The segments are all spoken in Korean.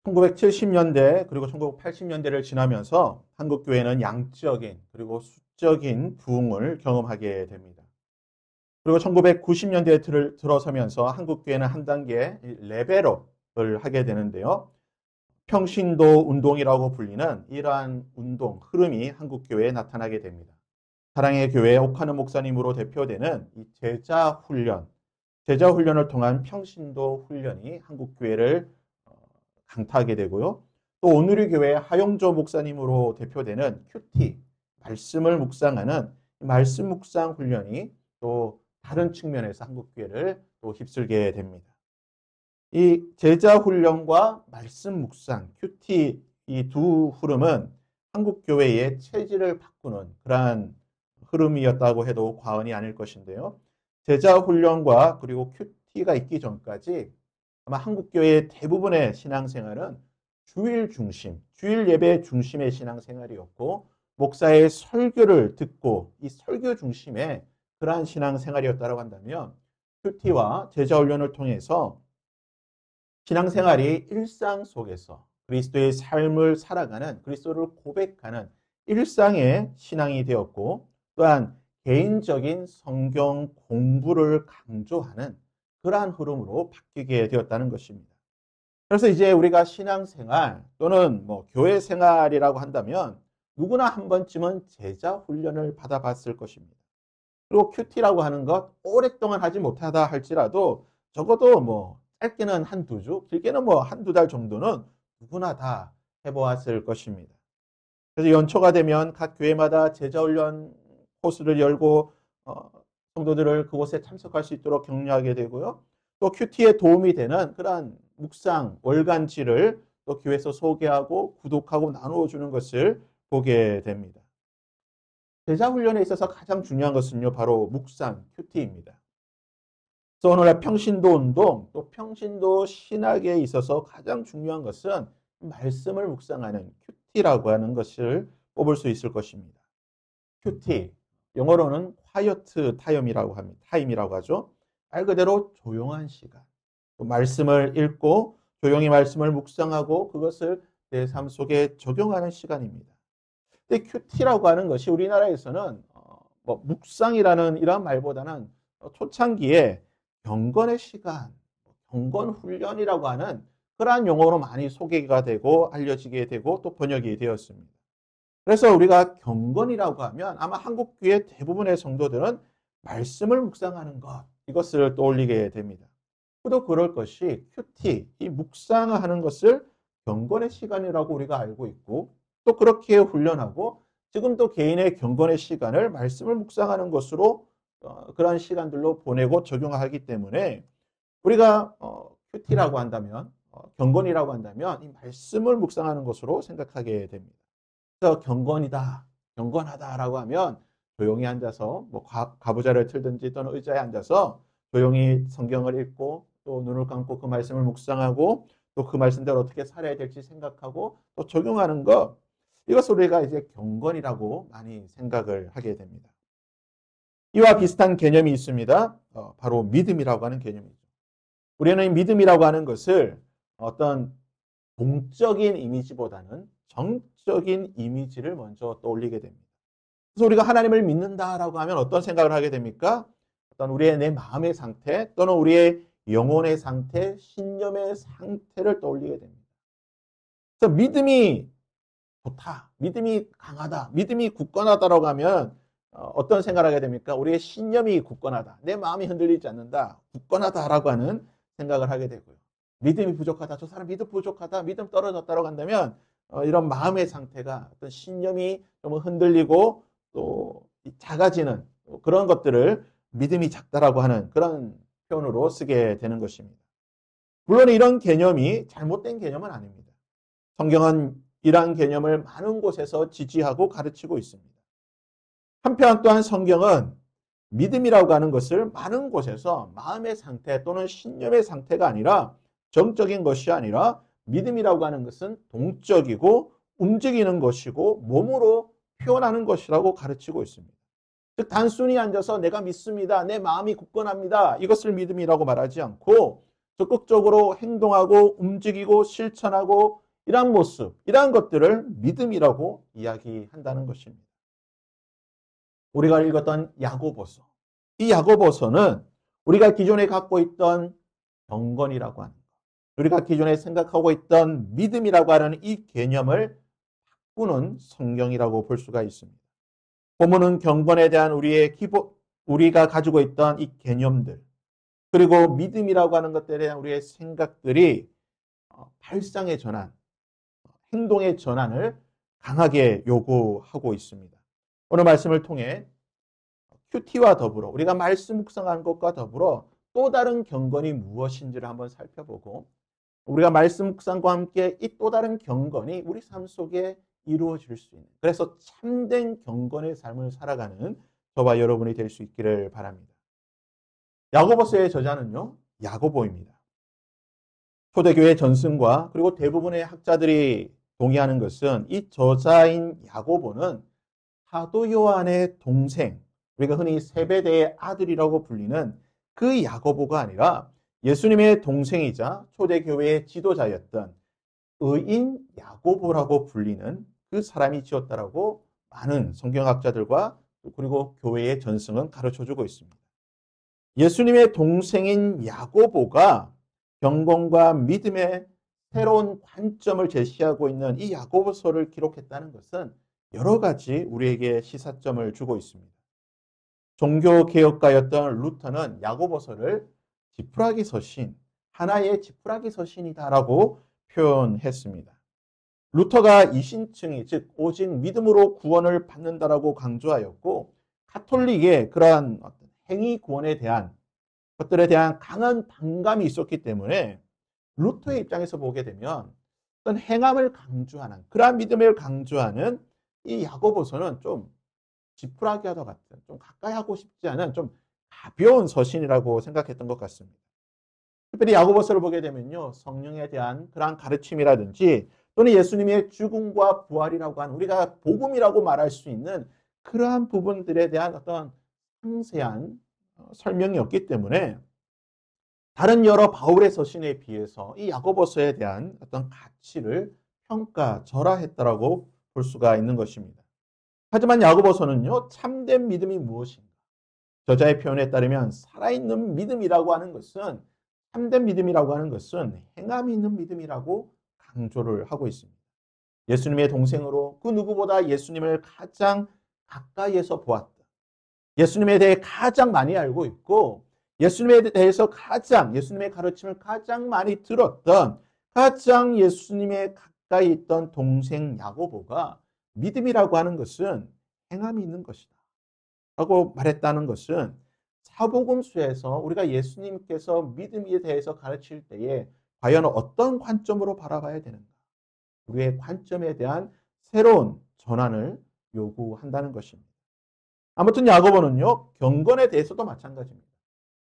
1970년대 그리고 1980년대를 지나면서 한국 교회는 양적인 그리고 수적인 부흥을 경험하게 됩니다. 그리고 1990년대에 들어서면서 한국 교회는 한 단계 레벨업을 하게 되는데요. 평신도 운동이라고 불리는 이러한 운동, 흐름이 한국 교회에 나타나게 됩니다. 사랑의 교회 옥하는 목사님으로 대표되는 이 제자 훈련을 통한 평신도 훈련이 한국 교회를 강타하게 되고요. 또 오늘의 교회 하용조 목사님으로 대표되는 큐티, 말씀을 묵상하는 말씀 묵상 훈련이 또 다른 측면에서 한국 교회를 또 휩쓸게 됩니다. 이 제자 훈련과 말씀 묵상, 큐티 이 두 흐름은 한국 교회의 체질을 바꾸는 그러한 흐름이었다고 해도 과언이 아닐 것인데요. 제자 훈련과 그리고 큐티가 있기 전까지 아마 한국 교회의 대부분의 신앙생활은 주일 중심, 주일 예배 중심의 신앙생활이었고 목사의 설교를 듣고 이 설교 중심의 그러한 신앙생활이었다고 한다면 큐티와 제자 훈련을 통해서 신앙생활이 일상 속에서 그리스도의 삶을 살아가는 그리스도를 고백하는 일상의 신앙이 되었고 또한 개인적인 성경 공부를 강조하는 그러한 흐름으로 바뀌게 되었다는 것입니다. 그래서 이제 우리가 신앙생활 또는 교회 생활이라고 한다면 누구나 한 번쯤은 제자 훈련을 받아봤을 것입니다. 그리고 큐티라고 하는 것 오랫동안 하지 못하다 할지라도 적어도 짧게는 한두 주, 길게는 한두 달 정도는 누구나 다 해보았을 것입니다. 그래서 연초가 되면 각 교회마다 제자훈련 코스를 열고 성도들을 그곳에 참석할 수 있도록 격려하게 되고요. 또 큐티에 도움이 되는 그러한 묵상 월간지를 또 교회에서 소개하고 구독하고 나누어 주는 것을 보게 됩니다. 제자훈련에 있어서 가장 중요한 것은요, 바로 묵상, 큐티입니다. 그래서 오늘날 평신도 운동, 또 평신도 신학에 있어서 가장 중요한 것은 말씀을 묵상하는 큐티라고 하는 것을 뽑을 수 있을 것입니다. 큐티, 영어로는 quiet 타임이라고 하죠. 말 그대로 조용한 시간. 말씀을 읽고 조용히 말씀을 묵상하고 그것을 내 삶 속에 적용하는 시간입니다. 근데 큐티라고 하는 것이 우리나라에서는 묵상이라는 이런 말보다는 초창기에 경건의 시간, 경건 훈련이라고 하는 그러한 용어로 많이 소개가 되고 알려지게 되고 또 번역이 되었습니다. 그래서 우리가 경건이라고 하면 아마 한국 교회 대부분의 성도들은 말씀을 묵상하는 것, 이것을 떠올리게 됩니다. 또 그럴 것이 큐티, 이 묵상하는 것을 경건의 시간이라고 우리가 알고 있고 또 그렇게 훈련하고 지금도 개인의 경건의 시간을 말씀을 묵상하는 것으로 그러한 시간들로 보내고 적용하기 때문에 우리가 큐티라고 한다면 경건이라고 한다면 이 말씀을 묵상하는 것으로 생각하게 됩니다. 그래서 경건이다, 경건하다라고 하면 조용히 앉아서 가부좌를 틀든지 또는 의자에 앉아서 조용히 성경을 읽고 또 눈을 감고 그 말씀을 묵상하고 또 그 말씀대로 어떻게 살아야 될지 생각하고 또 적용하는 것, 이것을 우리가 이제 경건이라고 많이 생각을 하게 됩니다. 이와 비슷한 개념이 있습니다. 바로 믿음이라고 하는 개념이죠. 우리는 믿음이라고 하는 것을 어떤 동적인 이미지보다는 정적인 이미지를 먼저 떠올리게 됩니다. 그래서 우리가 하나님을 믿는다라고 하면 어떤 생각을 하게 됩니까? 어떤 우리의 내 마음의 상태 또는 우리의 영혼의 상태, 신념의 상태를 떠올리게 됩니다. 그래서 믿음이 좋다, 믿음이 강하다, 믿음이 굳건하다라고 하면 어떤 생각을 하게 됩니까? 우리의 신념이 굳건하다, 내 마음이 흔들리지 않는다, 굳건하다라고 하는 생각을 하게 되고요. 믿음이 부족하다, 저 사람 믿음 부족하다, 믿음 떨어졌다라고 한다면 이런 마음의 상태가 어떤 신념이 좀 흔들리고 또 작아지는 그런 것들을 믿음이 작다라고 하는 그런 표현으로 쓰게 되는 것입니다. 물론 이런 개념이 잘못된 개념은 아닙니다. 성경은 이러한 개념을 많은 곳에서 지지하고 가르치고 있습니다. 한편 또한 성경은 믿음이라고 하는 것을 많은 곳에서 마음의 상태 또는 신념의 상태가 아니라 정적인 것이 아니라 믿음이라고 하는 것은 동적이고 움직이는 것이고 몸으로 표현하는 것이라고 가르치고 있습니다. 즉 단순히 앉아서 내가 믿습니다, 내 마음이 굳건합니다, 이것을 믿음이라고 말하지 않고 적극적으로 행동하고 움직이고 실천하고 이러한 모습, 이러한 것들을 믿음이라고 이야기한다는 것입니다. 우리가 읽었던 야고보서. 이 야고보서는 우리가 기존에 갖고 있던 경건이라고 하는 것, 우리가 기존에 생각하고 있던 믿음이라고 하는 이 개념을 바꾸는 성경이라고 볼 수가 있습니다. 본문은 경건에 대한 우리가 가지고 있던 이 개념들, 그리고 믿음이라고 하는 것들에 대한 우리의 생각들이 발상의 전환, 행동의 전환을 강하게 요구하고 있습니다. 오늘 말씀을 통해 큐티와 더불어 우리가 말씀 묵상하는 것과 더불어 또 다른 경건이 무엇인지를 한번 살펴보고 우리가 말씀 묵상과 함께 이 또 다른 경건이 우리 삶 속에 이루어질 수 있는, 그래서 참된 경건의 삶을 살아가는 저와 여러분이 될 수 있기를 바랍니다. 야고보서의 저자는요, 야고보입니다. 초대교회 전승과 그리고 대부분의 학자들이 동의하는 것은 이 저자인 야고보는 사도 요한의 동생, 우리가 흔히 세베대의 아들이라고 불리는 그 야고보가 아니라 예수님의 동생이자 초대교회의 지도자였던 의인 야고보라고 불리는 그 사람이 지었다라고 많은 성경학자들과 그리고 교회의 전승은 가르쳐주고 있습니다. 예수님의 동생인 야고보가 경건과 믿음의 새로운 관점을 제시하고 있는 이 야고보서를 기록했다는 것은 여러 가지 우리에게 시사점을 주고 있습니다. 종교개혁가였던 루터는 야고보서를 지푸라기 서신, 하나의 지푸라기 서신이다라고 표현했습니다. 루터가 이신층이, 즉 오직 믿음으로 구원을 받는다라고 강조하였고, 가톨릭의 그러한 행위 구원에 대한 것들에 대한 강한 반감이 있었기 때문에 루터의 입장에서 보게 되면 어떤 행함을 강조하는, 그러한 믿음을 강조하는 이 야고보서는 좀 지푸라기와 같은, 좀 가까이 하고 싶지 않은 좀 가벼운 서신이라고 생각했던 것 같습니다. 특별히 야고보서를 보게 되면요, 성령에 대한 그러한 가르침이라든지 또는 예수님의 죽음과 부활이라고 하는, 우리가 복음이라고 말할 수 있는 그러한 부분들에 대한 어떤 상세한 설명이 없기 때문에 다른 여러 바울의 서신에 비해서 이 야고보서에 대한 어떤 가치를 평가절하했다라고 볼 수가 있는 것입니다. 하지만 야고보서는요, 참된 믿음이 무엇인가? 저자의 표현에 따르면 살아있는 믿음이라고 하는 것은, 참된 믿음이라고 하는 것은 행함이 있는 믿음이라고 강조를 하고 있습니다. 예수님의 동생으로 그 누구보다 예수님을 가장 가까이에서 보았다. 예수님에 대해 가장 많이 알고 있고 예수님에 대해서 예수님의 가르침을 가장 많이 들었던, 가장 예수님에 가까이 있던 동생 야고보가 믿음이라고 하는 것은 행함이 있는 것이다 라고 말했다는 것은, 사복음서에서 우리가 예수님께서 믿음에 대해서 가르칠 때에 과연 어떤 관점으로 바라봐야 되는가, 우리의 관점에 대한 새로운 전환을 요구한다는 것입니다. 아무튼 야고보는요, 경건에 대해서도 마찬가지입니다.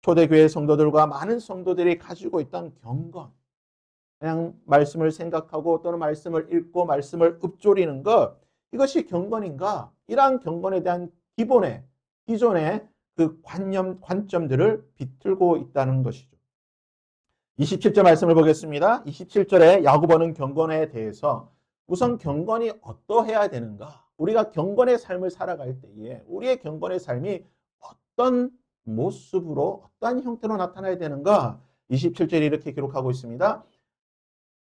초대교회 성도들과 많은 성도들이 가지고 있던 경건, 그냥 말씀을 생각하고 또는 말씀을 읽고 말씀을 읊조리는 것, 이것이 경건인가? 이러한 경건에 대한 기존의 그 관점들을 비틀고 있다는 것이죠. 27절 말씀을 보겠습니다. 27절에 야고보는 경건에 대해서 우선 경건이 어떠해야 되는가? 우리가 경건의 삶을 살아갈 때에 우리의 경건의 삶이 어떤 모습으로, 어떤 형태로 나타나야 되는가? 27절에 이렇게 기록하고 있습니다.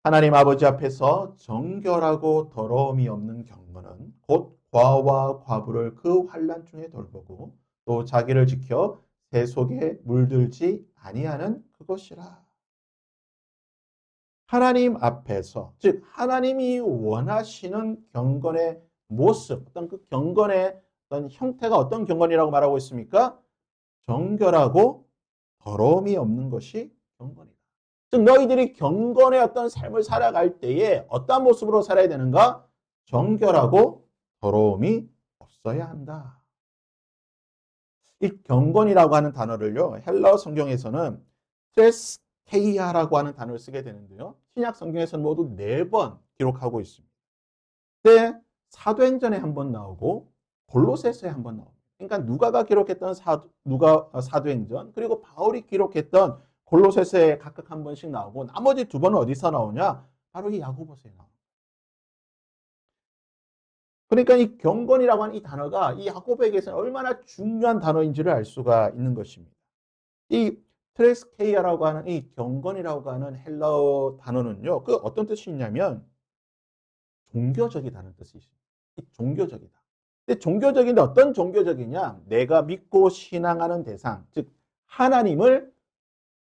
하나님 아버지 앞에서 정결하고 더러움이 없는 경건은 곧 과와 과부를 그 환난 중에 돌보고 또 자기를 지켜 새 속에 물들지 아니하는 그것이라. 하나님 앞에서, 즉 하나님이 원하시는 경건의 모습, 어떤 그 경건의 어떤 형태가 어떤 경건이라고 말하고 있습니까? 정결하고 더러움이 없는 것이 경건이다. 즉 너희들이 경건의 어떤 삶을 살아갈 때에 어떤 모습으로 살아야 되는가? 정결하고 더러움이 없어야 한다. 이 경건이라고 하는 단어를요, 헬라어 성경에서는 트레스케이아라고 하는 단어를 쓰게 되는데요, 신약 성경에서는 모두 4번 기록하고 있습니다. 그때 사도행전에 한 번 나오고 골로새서에 한 번 나옵니다. 그러니까 누가가 기록했던 사도행전, 그리고 바울이 기록했던 골로새서에 각각 한 번씩 나오고 나머지 두 번은 어디서 나오냐? 바로 이 야고보서에 나옵니다. 그러니까 이 경건이라고 하는 이 단어가 이 야고보에게서는 얼마나 중요한 단어인지를 알 수가 있는 것입니다. 이 트레스케이아라고 하는 이 경건이라고 하는 헬라어 단어는요. 그 어떤 뜻이 있냐면 종교적이다는 뜻이 있습니다. 종교적이다. 근데 종교적인데 어떤 종교적이냐? 내가 믿고 신앙하는 대상, 즉 하나님을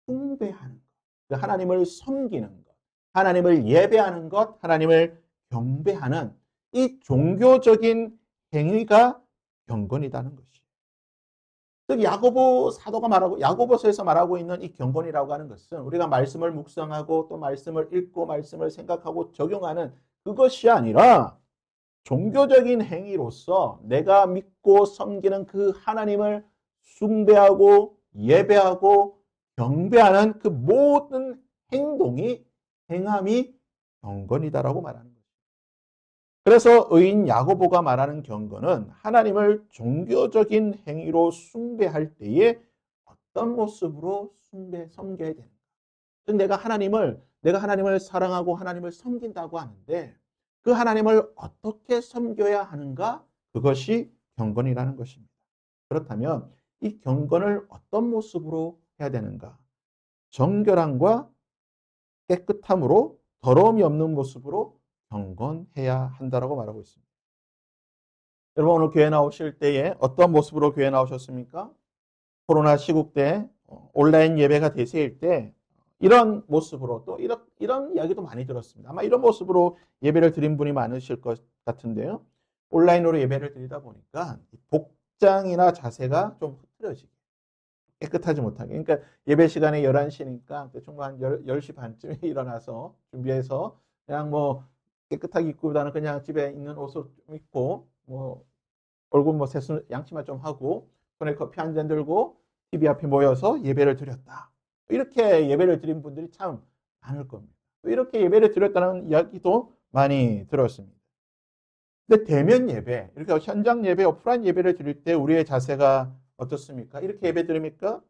숭배하는 것, 그 하나님을 섬기는 것, 하나님을 예배하는 것, 하나님을 경배하는 이 종교적인 행위가 경건이라는 것이. 즉 야고보 사도가 말하고 야고보서에서 말하고 있는 이 경건이라고 하는 것은 우리가 말씀을 묵상하고 또 말씀을 읽고 말씀을 생각하고 적용하는 그것이 아니라 종교적인 행위로서 내가 믿고 섬기는 그 하나님을 숭배하고 예배하고 경배하는 그 모든 행동이 행함이 경건이다라고 말하는 거예요. 그래서 의인 야고보가 말하는 경건은 하나님을 종교적인 행위로 숭배할 때에 어떤 모습으로 섬겨야 되는가. 즉 내가 하나님을 사랑하고 하나님을 섬긴다고 하는데 그 하나님을 어떻게 섬겨야 하는가? 그것이 경건이라는 것입니다. 그렇다면 이 경건을 어떤 모습으로 해야 되는가? 정결함과 깨끗함으로 더러움이 없는 모습으로 경건해야 한다라고 말하고 있습니다. 여러분 오늘 교회 나오실 때에 어떤 모습으로 교회 나오셨습니까? 코로나 시국 때 온라인 예배가 대세일 때 이런 모습으로 또 이런 이야기도 많이 들었습니다. 아마 이런 모습으로 예배를 드린 분이 많으실 것 같은데요. 온라인으로 예배를 드리다 보니까 복장이나 자세가 좀 흐트러지게 깨끗하지 못하게. 그러니까 예배 시간이 11시니까 대충 한 10시 반쯤에 일어나서 준비해서 그냥 뭐 깨끗하게 입고보다는 그냥 집에 있는 옷을 좀 입고 뭐 얼굴 뭐 세수 양치만 좀 하고 손에 커피 한 잔 들고 TV 앞에 모여서 예배를 드렸다. 이렇게 예배를 드린 분들이 참 많을 겁니다. 이렇게 예배를 드렸다는 이야기도 많이 들었습니다. 근데 대면 예배, 이렇게 현장 예배, 오프라인 예배를 드릴 때 우리의 자세가 어떻습니까? 이렇게 예배 드립니까?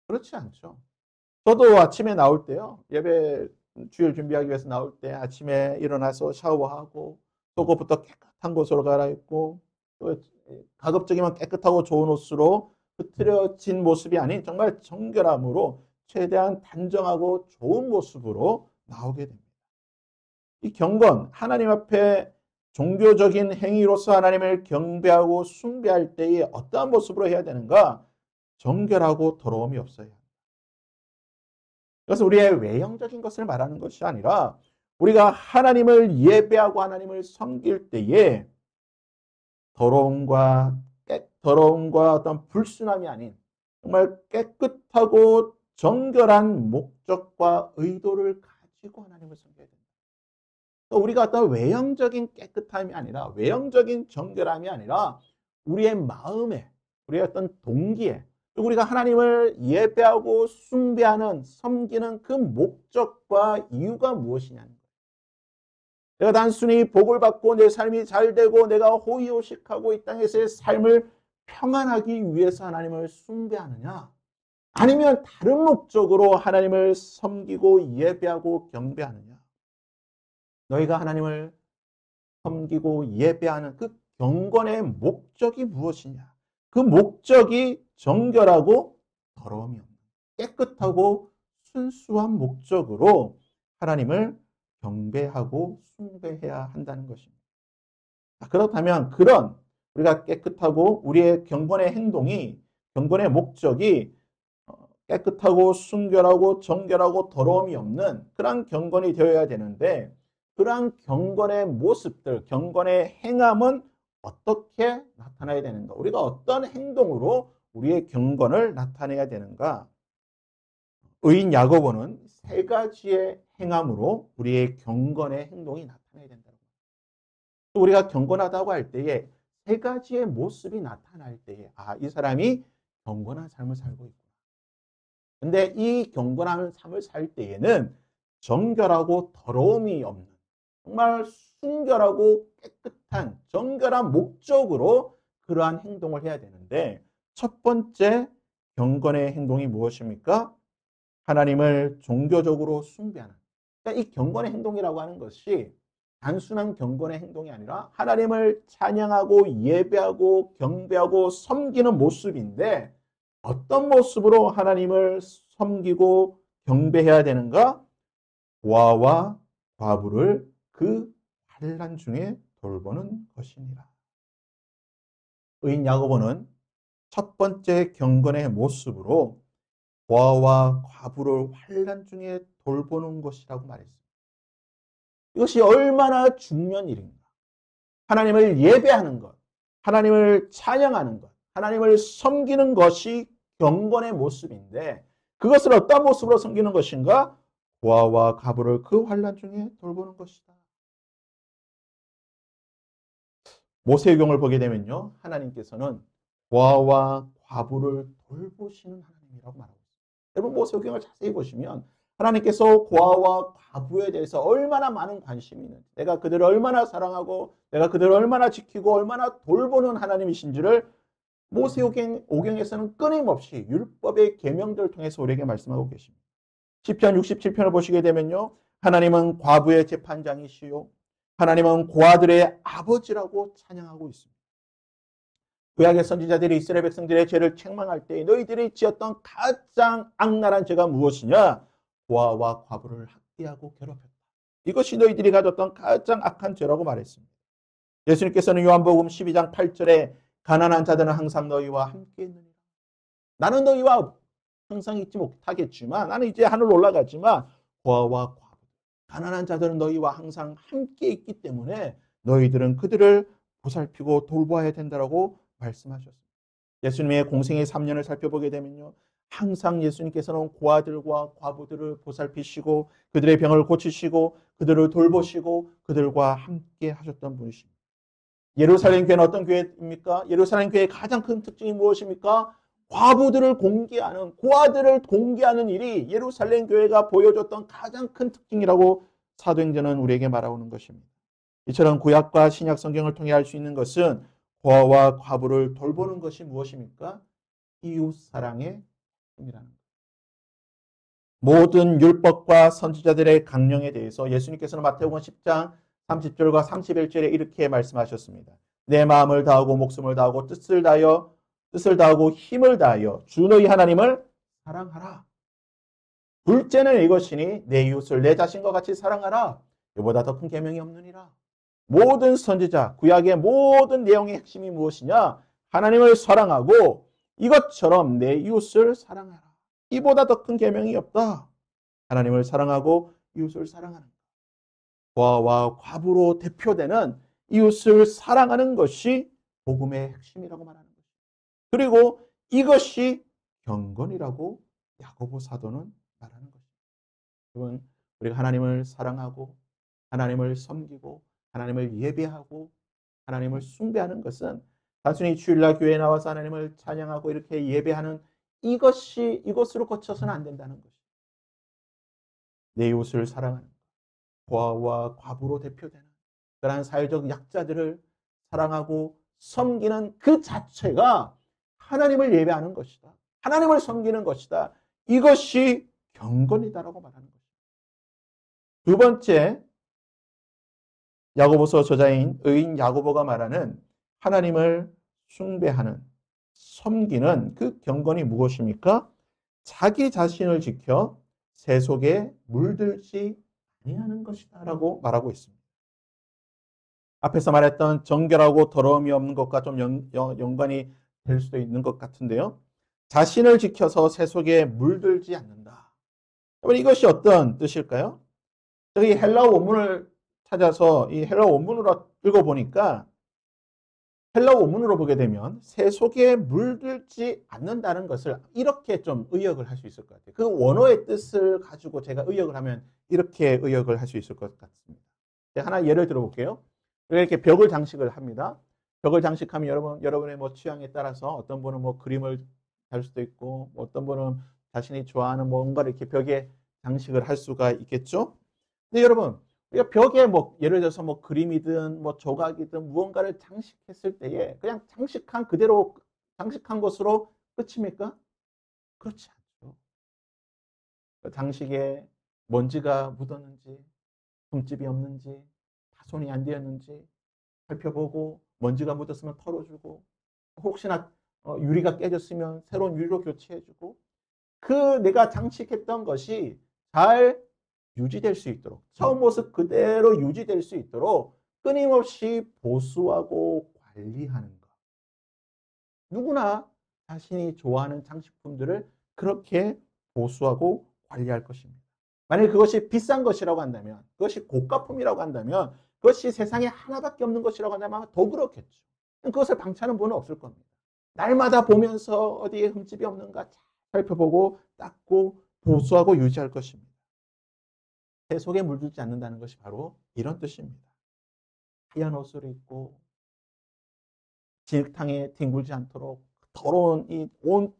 그렇지 않죠. 저도 아침에 나올 때요. 예배 주일 준비하기 위해서 나올 때 아침에 일어나서 샤워하고 속옷부터 깨끗한 곳으로 갈아입고 또 가급적이면 깨끗하고 좋은 옷으로 흐트러진 모습이 아닌 정말 정결함으로 최대한 단정하고 좋은 모습으로 나오게 됩니다. 이 경건, 하나님 앞에 종교적인 행위로서 하나님을 경배하고 숭배할 때에 어떠한 모습으로 해야 되는가? 정결하고 더러움이 없어야 합니다. 그래서 우리의 외형적인 것을 말하는 것이 아니라 우리가 하나님을 예배하고 하나님을 섬길 때에 더러움과 어떤 불순함이 아닌 정말 깨끗하고 정결한 목적과 의도를 가지고 하나님을 섬겨야 됩니다. 우리가 어떤 외형적인 깨끗함이 아니라 외형적인 정결함이 아니라 우리의 마음에 우리의 어떤 동기에 우리가 하나님을 예배하고 숭배하는 섬기는 그 목적과 이유가 무엇이냐는 거예요. 내가 단순히 복을 받고 내 삶이 잘 되고 내가 호의호식하고 이 땅에서의 삶을 평안하기 위해서 하나님을 숭배하느냐 아니면 다른 목적으로 하나님을 섬기고 예배하고 경배하느냐. 너희가 하나님을 섬기고 예배하는 그 경건의 목적이 무엇이냐. 그 목적이 정결하고 더러움이 없는 깨끗하고 순수한 목적으로 하나님을 경배하고 숭배해야 한다는 것입니다. 그렇다면 그런 우리가 깨끗하고 우리의 경건의 행동이 경건의 목적이 깨끗하고 순결하고 정결하고 더러움이 없는 그러한 경건이 되어야 되는데 그러한 경건의 모습들, 경건의 행함은 어떻게 나타나야 되는가? 우리가 어떤 행동으로 우리의 경건을 나타내야 되는가? 의인 야고보는 세 가지의 행함으로 우리의 경건의 행동이 나타나야 된다고. 우리가 경건하다고 할 때에 세 가지의 모습이 나타날 때에 이 사람이 경건한 삶을 살고 있구나. 근데 이 경건한 삶을 살 때에는 정결하고 더러움이 없는 정말 순결하고 깨끗한 정결한 목적으로 그러한 행동을 해야 되는데 첫 번째 경건의 행동이 무엇입니까? 하나님을 종교적으로 숭배하는. 그러니까 이 경건의 행동이라고 하는 것이 단순한 경건의 행동이 아니라 하나님을 찬양하고 예배하고 경배하고 섬기는 모습인데 어떤 모습으로 하나님을 섬기고 경배해야 되는가? 고아와 과부를 그 환난 중에 돌보는 것이니라. 의인 야고보는 첫 번째 경건의 모습으로 고아와 과부를 환난 중에 돌보는 것이라고 말했습니다. 이것이 얼마나 중요한 일인가. 하나님을 예배하는 것, 하나님을 찬양하는 것, 하나님을 섬기는 것이 경건의 모습인데 그것을 어떤 모습으로 섬기는 것인가? 고아와 과부를 그 환난 중에 돌보는 것이다. 모세경을 보게 되면요. 하나님께서는 고아와 과부를 돌보시는 하나님이라고 말하고 있습니다. 여러분 모세경을 자세히 보시면 하나님께서 고아와 과부에 대해서 얼마나 많은 관심이 있는지, 내가 그들을 얼마나 사랑하고 내가 그들을 얼마나 지키고 얼마나 돌보는 하나님이신지를 모세오경에서는 끊임없이 율법의 계명들을 통해서 우리에게 말씀하고 계십니다. 시편 67편을 보시게 되면요. 하나님은 과부의 재판장이시요 하나님은 고아들의 아버지라고 찬양하고 있습니다. 구약의 선지자들이 이스라엘 백성들의 죄를 책망할 때 너희들이 지었던 가장 악랄한 죄가 무엇이냐? 고아와 과부를 학대하고 괴롭혔다. 이것이 너희들이 가졌던 가장 악한 죄라고 말했습니다. 예수님께서는 요한복음 12장 8절에 가난한 자들은 항상 너희와 함께 있느니라. 나는 너희와 항상 있지 못하겠지만 나는 이제 하늘 올라가지만 고아와 과부, 가난한 자들은 너희와 항상 함께 있기 때문에 너희들은 그들을 보살피고 돌보아야 된다고 말씀하셨습니다. 예수님의 공생의 3년을 살펴보게 되면요. 항상 예수님께서는 고아들과 과부들을 보살피시고 그들의 병을 고치시고 그들을 돌보시고 그들과 함께 하셨던 분이십니다. 예루살렘 교회는 어떤 교회입니까? 예루살렘 교회의 가장 큰 특징이 무엇입니까? 과부들을 공개하는, 고아들을 공개하는 일이 예루살렘 교회가 보여줬던 가장 큰 특징이라고 사도행전은 우리에게 말하는 것입니다. 이처럼 구약과 신약 성경을 통해 알 수 있는 것은 고아와 과부를 돌보는 것이 무엇입니까? 이웃 사랑의 힘이라는 것. 모든 율법과 선지자들의 강령에 대해서 예수님께서는 마태복음 10장 30절과 31절에 이렇게 말씀하셨습니다. 내 마음을 다하고 목숨을 다하고 뜻을 다하고 힘을 다하여 주 너희 하나님을 사랑하라. 둘째는 이것이니 내 이웃을 내 자신과 같이 사랑하라. 이보다 더 큰 계명이 없느니라. 모든 선지자, 구약의 모든 내용의 핵심이 무엇이냐? 하나님을 사랑하고 이것처럼 내 이웃을 사랑하라. 이보다 더 큰 계명이 없다. 하나님을 사랑하고 이웃을 사랑하는 것. 고아와 과부로 대표되는 이웃을 사랑하는 것이 복음의 핵심이라고 말하는 것입니다. 그리고 이것이 경건이라고 야고보 사도는 말하는 것입니다. 여러분, 우리가 하나님을 사랑하고 하나님을 섬기고 하나님을 예배하고 하나님을 숭배하는 것은 단순히 주일날 교회에 나와서 하나님을 찬양하고 이렇게 예배하는 이것으로 거쳐서는 안 된다는 것입니다. 내 이웃을 사랑하는 것, 고아와 과부로 대표되는 그러한 사회적 약자들을 사랑하고 섬기는 그 자체가 하나님을 예배하는 것이다. 하나님을 섬기는 것이다. 이것이 경건이다라고 말하는 것입니다. 두 번째, 야고보서 저자인 의인 야고보가 말하는 하나님을 숭배하는, 섬기는 그 경건이 무엇입니까? 자기 자신을 지켜 세속에 물들지 아니하는 것이다 라고 말하고 있습니다. 앞에서 말했던 정결하고 더러움이 없는 것과 좀 연관이 될 수도 있는 것 같은데요. 자신을 지켜서 세속에 물들지 않는다. 여러분 이것이 어떤 뜻일까요? 저기 헬라어 원문을 찾아서 이 헬라어 원문으로 읽어보니까 헬라어 원문으로 보게 되면 세속에 물들지 않는다는 것을 이렇게 좀 의역을 할 수 있을 것 같아요. 그 원어의 뜻을 가지고 제가 의역을 하면 이렇게 의역을 할 수 있을 것 같습니다. 하나 예를 들어볼게요. 이렇게 벽을 장식을 합니다. 벽을 장식하면 여러분의 뭐 취향에 따라서 어떤 분은 뭐 그림을 달 수도 있고 어떤 분은 자신이 좋아하는 뭔가를 이렇게 벽에 장식을 할 수가 있겠죠. 근데 여러분 우리가 벽에 뭐 예를 들어서 뭐 그림이든 뭐 조각이든 무언가를 장식했을 때에 그냥 장식한 그대로 장식한 것으로 끝입니까? 그렇지 않죠. 그 장식에 먼지가 묻었는지, 흠집이 없는지, 파손이 안 되었는지 살펴보고, 먼지가 묻었으면 털어주고, 혹시나 유리가 깨졌으면 새로운 유리로 교체해주고, 그 내가 장식했던 것이 잘 유지될 수 있도록, 처음 모습 그대로 유지될 수 있도록 끊임없이 보수하고 관리하는 것. 누구나 자신이 좋아하는 장식품들을 그렇게 보수하고 관리할 것입니다. 만약 그것이 비싼 것이라고 한다면, 그것이 고가품이라고 한다면, 그것이 세상에 하나밖에 없는 것이라고 한다면 더 그렇겠죠. 그것을 방치하는 분은 없을 겁니다. 날마다 보면서 어디에 흠집이 없는가 잘 살펴보고 닦고 보수하고 유지할 것입니다. 새 속에 물들지 않는다는 것이 바로 이런 뜻입니다. 하얀 옷을 입고 진흙탕에 뒹굴지 않도록 더러운 이 온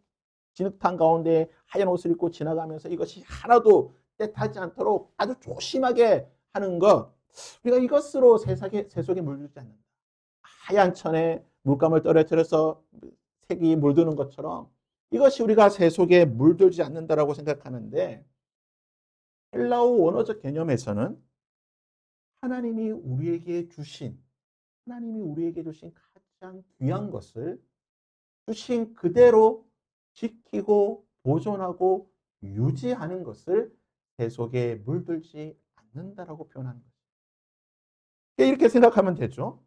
진흙탕 가운데 하얀 옷을 입고 지나가면서 이것이 하나도 때타지 않도록 아주 조심하게 하는 것. 우리가 이것으로 세속에 물들지 않는다. 하얀 천에 물감을 떨어뜨려서 색이 물드는 것처럼 이것이 우리가 세속에 물들지 않는다라고 생각하는데 헬라어 원어적 개념에서는 하나님이 우리에게 주신 가장 귀한 것을 주신 그대로 지키고 보존하고 유지하는 것을 세속에 물들지 않는다라고 표현하는 거죠. 이렇게 생각하면 되죠.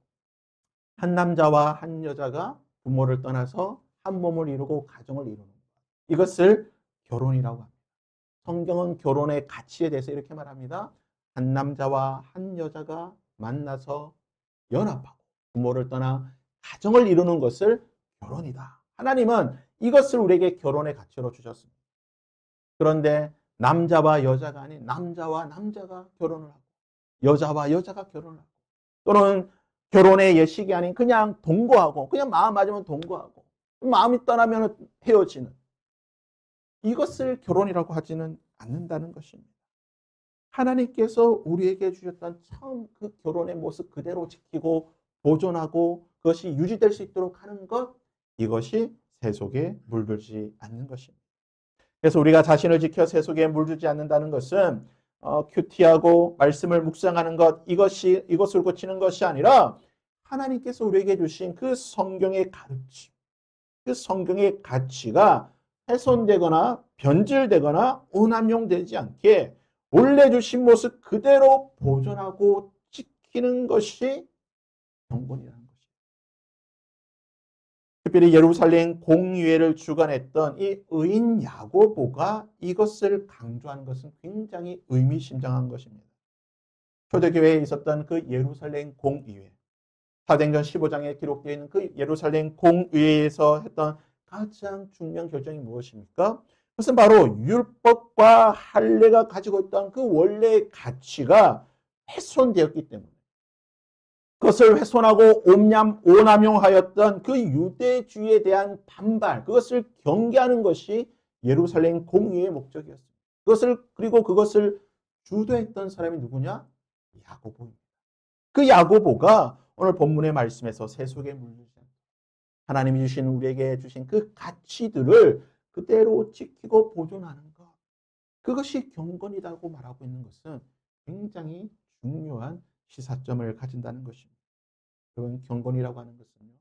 한 남자와 한 여자가 부모를 떠나서 한 몸을 이루고 가정을 이루는 것. 이것을 결혼이라고 합니다. 성경은 결혼의 가치에 대해서 이렇게 말합니다. 한 남자와 한 여자가 만나서 연합하고 부모를 떠나 가정을 이루는 것을 결혼이다. 하나님은 이것을 우리에게 결혼의 가치로 주셨습니다. 그런데 남자와 여자가 아닌 남자와 남자가 결혼을 하고 여자와 여자가 결혼을 하고 또는 결혼의 예식이 아닌 그냥 동거하고 그냥 마음 맞으면 동거하고 마음이 떠나면 헤어지는 이것을 결혼이라고 하지는 않는다는 것입니다. 하나님께서 우리에게 주셨던 처음 그 결혼의 모습 그대로 지키고 보존하고 그것이 유지될 수 있도록 하는 것 이것이 세속에 물들지 않는 것입니다. 그래서 우리가 자신을 지켜 세속에 물들지 않는다는 것은 큐티하고 말씀을 묵상하는 것 이것을 고치는 것이 아니라 하나님께서 우리에게 주신 그 성경의 가르침, 그 성경의 가치가 훼손되거나 변질되거나 오남용되지 않게 원래 주신 모습 그대로 보존하고 지키는 것이 경건이라는 것입니다. 특별히 예루살렘 공의회를 주관했던 이 의인 야고보가 이것을 강조하는 것은 굉장히 의미심장한 것입니다. 초대교회에 있었던 그 예루살렘 공의회, 사도행전 15장에 기록되어 있는 그 예루살렘 공의회에서 했던 가장 중요한 결정이 무엇입니까? 그것은 바로 율법과 할례가 가지고 있던 그 원래의 가치가 훼손되었기 때문에 그것을 훼손하고 오남용하였던 그 유대주의에 대한 반발, 그것을 경계하는 것이 예루살렘 공의의 목적이었습니다. 그리고 그것을 주도했던 사람이 누구냐? 야고보입니다. 그 야고보가 오늘 본문의 말씀에서 세속에 물들지 않고 하나님이 주신 우리에게 주신 그 가치들을 그대로 지키고 보존하는 것. 그것이 경건이라고 말하고 있는 것은 굉장히 중요한 시사점을 가진다는 것입니다. 그런 경건이라고 하는 것은요.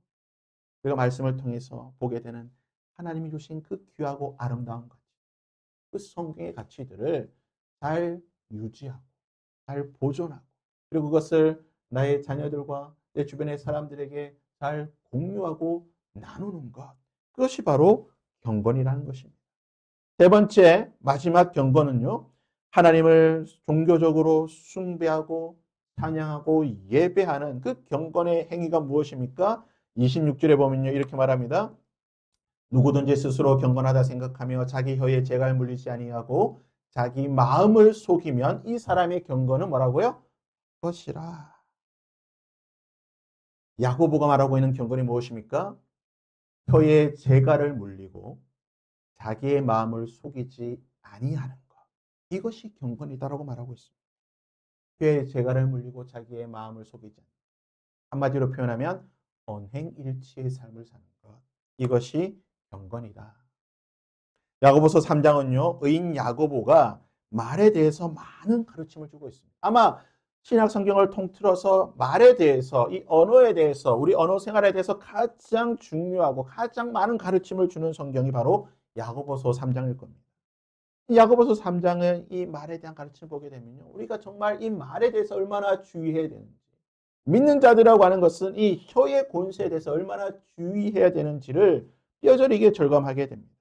우리가 말씀을 통해서 보게 되는 하나님이 주신 그 귀하고 아름다운 가치, 그 성경의 가치들을 잘 유지하고 잘 보존하고 그리고 그것을 나의 자녀들과 내 주변의 사람들에게 잘 공유하고 나누는 것. 그것이 바로 경건이라는 것입니다. 세 번째 마지막 경건은요. 하나님을 종교적으로 숭배하고 찬양하고 예배하는 그 경건의 행위가 무엇입니까? 26절에 보면요. 이렇게 말합니다. 누구든지 스스로 경건하다 생각하며 자기 혀에 재갈 물리지 아니하고 자기 마음을 속이면 이 사람의 경건은 뭐라고요? 것이라. 야고보가 말하고 있는 경건이 무엇입니까? 혀에 재갈을 물리고 자기의 마음을 속이지 아니하는 것. 이것이 경건이다라고 말하고 있습니다. 혀에 재갈을 물리고 자기의 마음을 속이지 않는 것. 한마디로 표현하면 언행일치의 삶을 사는 것. 이것이 경건이다. 야고보서 3장은요. 의인 야고보가 말에 대해서 많은 가르침을 주고 있습니다. 아마 신약 성경을 통틀어서 말에 대해서 이 언어에 대해서 우리 언어 생활에 대해서 가장 중요하고 가장 많은 가르침을 주는 성경이 바로 야고보서 3장일 겁니다. 야고보서 3장의 이 말에 대한 가르침을 보게 되면요. 우리가 정말 이 말에 대해서 얼마나 주의해야 되는지 믿는 자들이라고 하는 것은 이 혀의 권세에 대해서 얼마나 주의해야 되는지를 뼈저리게 절감하게 됩니다.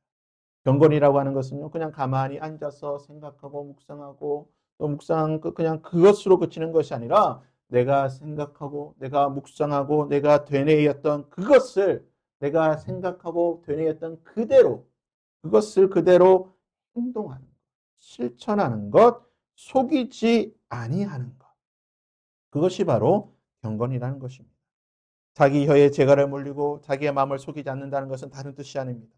경건이라고 하는 것은요. 그냥 가만히 앉아서 생각하고 묵상하고 또 그냥 그것으로 그치는 것이 아니라 내가 생각하고 내가 묵상하고 내가 되뇌었던 그것을 내가 생각하고 되뇌었던 그대로 그것을 그대로 행동하는 것, 실천하는 것, 속이지 아니하는 것. 그것이 바로 경건이라는 것입니다. 자기 혀에 재갈을 물리고 자기의 마음을 속이지 않는다는 것은 다른 뜻이 아닙니다.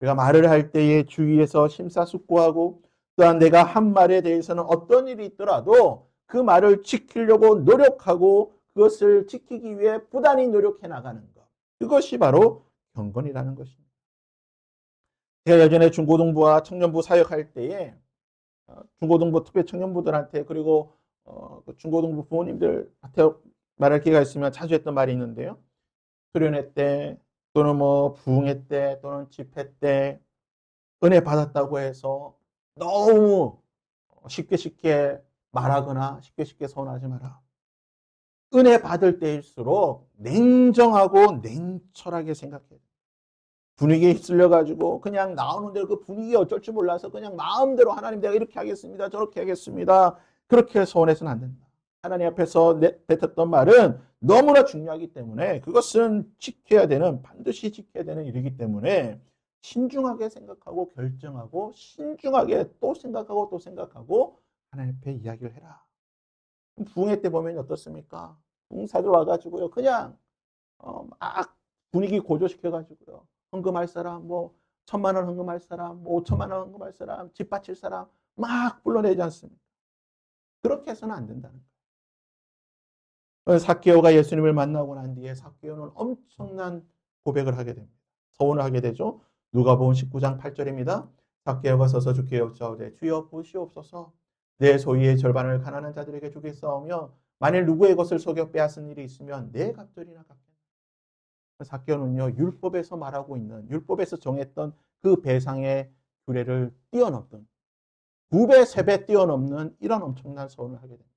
우리가 말을 할 때에 주위에서 심사숙고하고 또한 내가 한 말에 대해서는 어떤 일이 있더라도 그 말을 지키려고 노력하고 그것을 지키기 위해 부단히 노력해 나가는 것. 그것이 바로 경건이라는 것입니다. 제가 예전에 중고등부와 청년부 사역할 때에 중고등부 특별 청년부들한테 그리고 그 중고등부 부모님들한테 말할 기회가 있으면 자주 했던 말이 있는데요. 수련회 때 또는 뭐 부흥회 때 또는 집회 때 은혜 받았다고 해서 너무 쉽게 말하거나 쉽게 서운하지 마라. 은혜 받을 때일수록 냉정하고 냉철하게 생각해야 돼. 분위기에 휩쓸려가지고 그냥 나오는 대로 그 분위기 어쩔 줄 몰라서 그냥 마음대로 하나님 내가 이렇게 하겠습니다. 저렇게 하겠습니다. 그렇게 서운해서는 안 된다. 하나님 앞에서 뱉었던 말은 너무나 중요하기 때문에 그것은 반드시 지켜야 되는 일이기 때문에 신중하게 생각하고 결정하고 신중하게 또 생각하고 하나님 앞에 이야기를 해라. 부흥회 때 보면 어떻습니까? 부흥사들 와가지고요. 그냥 막 분위기 고조시켜가지고요. 헌금할 사람, 뭐 1,000만 원 헌금할 사람, 뭐 5천만 원 헌금할 사람, 집 바칠 사람 막 불러내지 않습니까? 그렇게 해서는 안 된다는 거예요. 삭개오가 예수님을 만나고 난 뒤에 삭개오는 엄청난 고백을 하게 됩니다. 서원을 하게 되죠. 누가복음 19장 8절입니다. 삭개오가 서서 주께 여짜오되 주여 보시옵소서 내 소유의 절반을 가난한 자들에게 주겠사오며 만일 누구의 것을 속여 빼앗은 일이 있으면 내 갑절이나 갚겠다. 삭개오는요 율법에서 말하고 있는 율법에서 정했던 그 배상의 규례를 뛰어넘던 2배, 3배 뛰어넘는 이런 엄청난 서원을 하게 됩니다.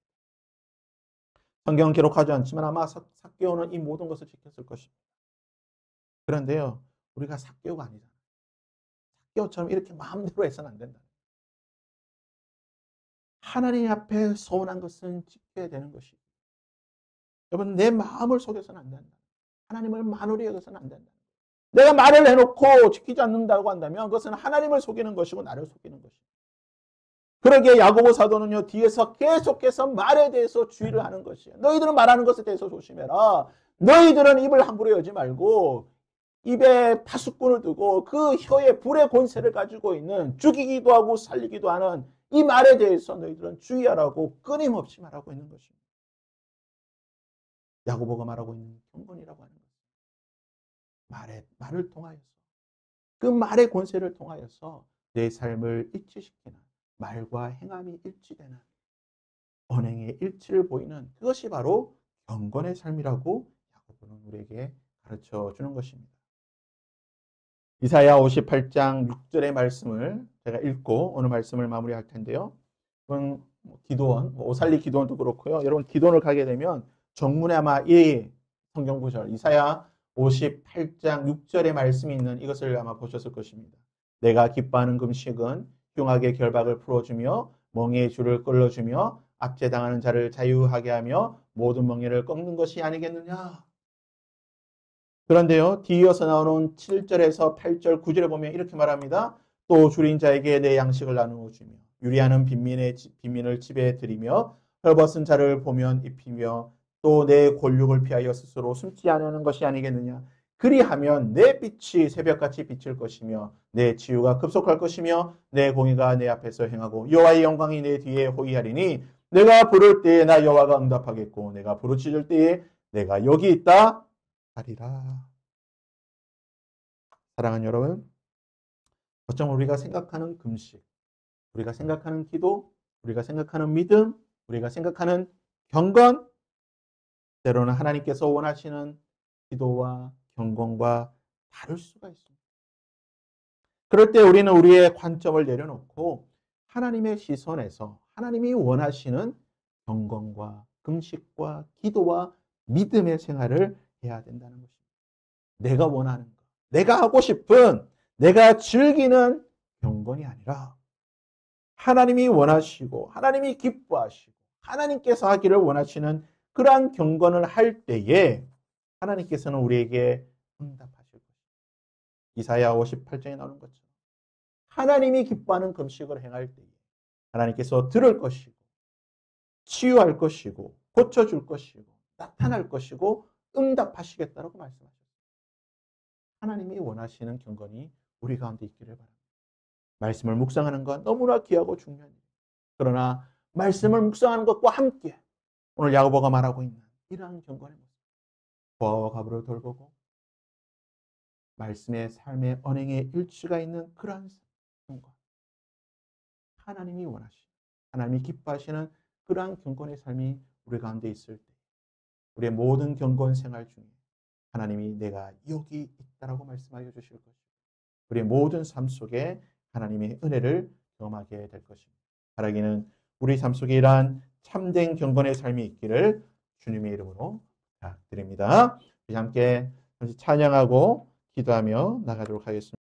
성경은 기록하지 않지만 아마 삭개오는 이 모든 것을 지켰을 것입니다. 그런데요 우리가 삭개오가 아니잖아요. 삭개오처럼 이렇게 마음대로 해서는 안 된다. 하나님 앞에 서운한 것은 지켜야 되는 것이고 여러분 내 마음을 속여서는 안 된다. 하나님을 만으로 여겨서는 안 된다. 내가 말을 해놓고 지키지 않는다고 한다면 그것은 하나님을 속이는 것이고 나를 속이는 것이고 그러기에 야고보 사도는요 뒤에서 계속해서 말에 대해서 주의를 하는 것이에요. 너희들은 말하는 것에 대해서 조심해라. 너희들은 입을 함부로 열지 말고 입에 파수꾼을 두고 그 혀에 불의 권세를 가지고 있는 죽이기도 하고 살리기도 하는 이 말에 대해서 너희들은 주의하라고 끊임없이 말하고 있는 것입니다. 야고보가 말하고 있는 경건이라고 하는 것입니다. 말을 통하여서 그 말의 권세를 통하여서 내 삶을 일치시키는 말과 행함이 일치되는 언행의 일치를 보이는 그것이 바로 경건의 삶이라고 야고보는 우리에게 가르쳐 주는 것입니다. 이사야 58장 6절의 말씀을 제가 읽고 오늘 말씀을 마무리할 텐데요. 이건 기도원, 오살리 기도원도 그렇고요. 여러분 기도원을 가게 되면 정문에 아마 이 성경 구절 이사야 58장 6절의 말씀이 있는 이것을 아마 보셨을 것입니다. 내가 기뻐하는 금식은 흉악의 결박을 풀어주며 멍에의 줄을 끌어주며 압제당하는 자를 자유하게 하며 모든 멍에를 꺾는 것이 아니겠느냐. 그런데요. 뒤이어서 나오는 7절에서 8절, 9절에 보면 이렇게 말합니다. 또 줄인 자에게 내 양식을 나누어 주며 유리하는 빈민을 집에 들이며 헐벗은 자를 보면 입히며 또 내 골육을 피하여 스스로 숨지 않으는 것이 아니겠느냐. 그리하면 내 빛이 새벽같이 비칠 것이며 내 치유가 급속할 것이며 내 공의가 내 앞에서 행하고 여호와의 영광이 내 뒤에 호위하리니 내가 부를 때에 나 여호와가 응답하겠고 내가 부르짖을 때에 내가 여기 있다 하리라. 사랑하는 여러분, 어쩌면 우리가 생각하는 금식, 우리가 생각하는 기도, 우리가 생각하는 믿음, 우리가 생각하는 경건, 때로는 하나님께서 원하시는 기도와 경건과 다를 수가 있습니다. 그럴 때 우리는 우리의 관점을 내려놓고 하나님의 시선에서 하나님이 원하시는 경건과 금식과 기도와 믿음의 생활을 해야 된다는 것입니다. 내가 원하는 것, 내가 하고 싶은, 내가 즐기는 경건이 아니라 하나님이 원하시고 하나님이 기뻐하시고 하나님께서 하기를 원하시는 그러한 경건을 할 때에 하나님께서는 우리에게 응답하실 것입니다. 이사야 58장에 나오는 것처럼 하나님이 기뻐하는 금식을 행할 때에 하나님께서 들을 것이고 치유할 것이고 고쳐줄 것이고 나타날 것이고 응답하시겠다라고 말씀하셨습니다. 하나님이 원하시는 경건이 우리 가운데 있기를 바랍니다. 말씀을 묵상하는 건 너무나 귀하고 중요한 일입니다. 그러나 말씀을 묵상하는 것과 함께 오늘 야고보가 말하고 있는 이러한 경건의 모습, 보아와 가부를 돌보고 말씀의 삶의 언행에 일치가 있는 그러한 경건, 하나님이 원하시는, 하나님이 기뻐하시는 그러한 경건의 삶이 우리 가운데 있을 때 우리의 모든 경건 생활 중에 하나님이 내가 여기 있다라고 말씀하여 주실 것이고 우리의 모든 삶 속에 하나님의 은혜를 경험하게 될 것입니다. 바라기는 우리 삶 속에 이러한 참된 경건의 삶이 있기를 주님의 이름으로 부탁드립니다. 함께 찬양하고 기도하며 나가도록 하겠습니다.